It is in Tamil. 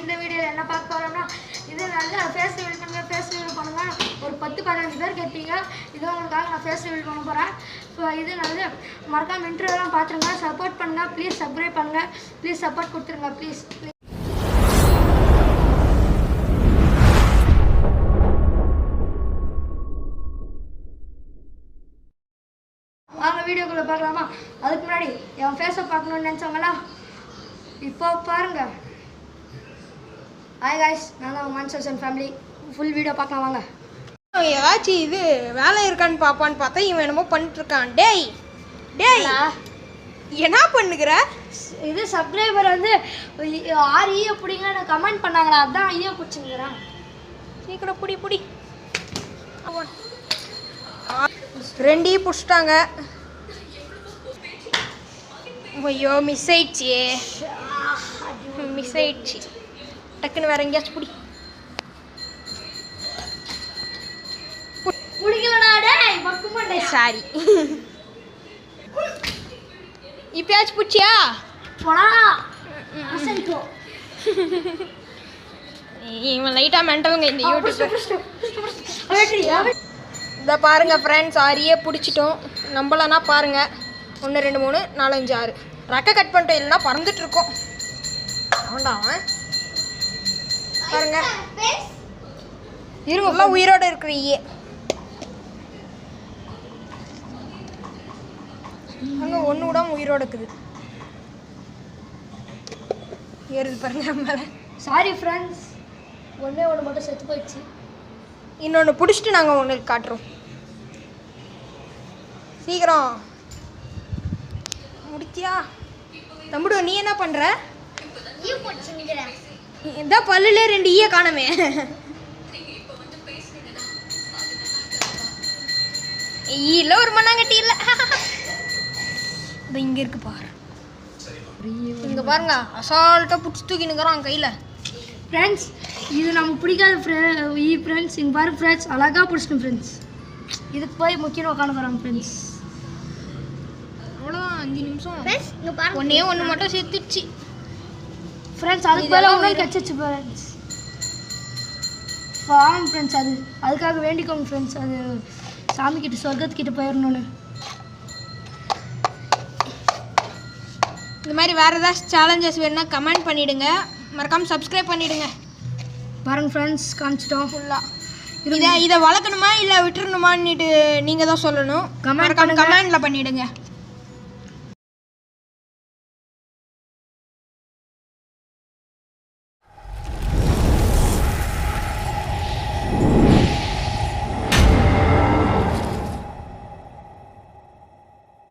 இந்த வீடியோவில் என்ன பார்க்க போகிறோம்னா இது நல்லா ஃபேஸ் ரிவீல் பண்ணுங்க ஒரு 10-15 பேர் கேட்பீங்க. இது உங்களுக்காக நான் ஃபேஸ் ரிவீல் பண்ண போகிறேன். ஸோ இது நல்லது மறக்காம இன்டர்வியூலாம் பார்த்துருங்க, சப்போர்ட் பண்ணுங்கள், ப்ளீஸ் சப்ஸ்கிரைப் பண்ணுங்கள், ப்ளீஸ் சப்போர்ட் கொடுத்துருங்க ப்ளீஸ். வாங்க வீடியோக்குள்ளே பார்க்கலாமா? அதுக்கு முன்னாடி என் ஃபேஸை பார்க்கணுன்னு நினச்சவங்களா இப்போ பாருங்க. ஹாய் காய்ஸ், நான் தான் மான்சர்ஸ் ஃபேமிலி. ஃபுல் வீடியோ பார்க்கலாம் வாங்க. ஏதாச்சும் இது வேலை இருக்கான்னு பார்ப்பான்னு பார்த்தா இவன் என்னமோ பண்ணிட்டு இருக்கான். டேய் டேய் என்ன பண்ணுகிற? இது சப்ஸ்கிரைபர் வந்து 6 ஈய பிடிங்கன்னு கமெண்ட் பண்ணாங்களா, அதான் ஈய பிடிச்சிங்கிறேன். சீக்கிரம் புடி 2 ஈ பிடிச்சிட்டாங்க. ஐயோ மிஸ் ஆயிடுச்சு. டக்குன்னு வேற எங்கேயாச்சும் புடி. சாரி இப்பயாச்சும் பிடிச்சியா? இவன் லைட்டா மென்டலுங்க இந்த யூடியூப். இதை பாருங்க ஃப்ரெண்ட்ஸ், 6 ஈய பிடிச்சிட்டோம். நம்பலன்னா பாருங்க 1 2 3 4 5 6 ரெக்கை கட் பண்ணிட்டோம், இல்லைன்னா பறந்துட்டு இருக்கோம். அவன்டான் பாருங்க, இருவெல்லாம் உயிரோட இருக்கிற ஈயே. அங்கே ஒன்று விடாம உயிரோட இருக்குது. ஏறுது பாருங்க மேலே. சாரி ஃப்ரெண்ட்ஸ், ஒன்று மட்டும் செத்து போயிடுச்சு. இன்னொன்று பிடிச்சிட்டு நாங்கள் ஒன்று காட்டுறோம். சீக்கிரம் முடிச்சியா தம்பிடு? நீ என்ன பண்ணுற? இதான் பல்லுலே 2 ஈய காணமே. இல்லை ஒரு மண்ணாங்கட்டி இல்லை. இது இங்கே இருக்கு பாரு. இங்கே பாருங்க, அசால்ட்டாக பிடிச்சி தூக்கினுக்கிறான் கையில். ஃப்ரெண்ட்ஸ் இது நமக்கு பிடிக்காத ஃப்ரெண்ட்ஸ். இங்கே பாருங்க ஃப்ரெண்ட்ஸ், அழகாக பிடிச்சிடும் ஃப்ரெண்ட்ஸ். இதுக்கு போய் முக்கியம் உட்காந்து போகிறாங்க ஃப்ரெண்ட்ஸ். அவ்வளோதான் 5 நிமிஷம். ஒன்று மட்டும் செத்துச்சு ஃப்ரெண்ட்ஸ். அதுக்கு மேலே ஒன்றும் கிடச்சிச்சு ஃப்ரெண்ட்ஸ். ஆமாம் ஃப்ரெண்ட்ஸ், அதுக்காக வேண்டிக்கோங்க ஃப்ரெண்ட்ஸ், அது சாமிக்கிட்ட சொர்க்கத்துக்கிட்ட போயிடணுன்னு. இந்த மாதிரி வேறு ஏதாச்சும் சேலஞ்சஸ் வேணுன்னா கமெண்ட் பண்ணிவிடுங்க, மறக்காமல் சப்ஸ்கிரைப் பண்ணிவிடுங்க. பாருங்கள் ஃப்ரெண்ட்ஸ், காமிச்சிட்டோம் ஃபுல்லாக. இதை வளர்க்கணுமா இல்லை விட்டுறணுமான்னுட்டு நீங்கள் தான் சொல்லணும். கமெண்டில் பண்ணிவிடுங்க.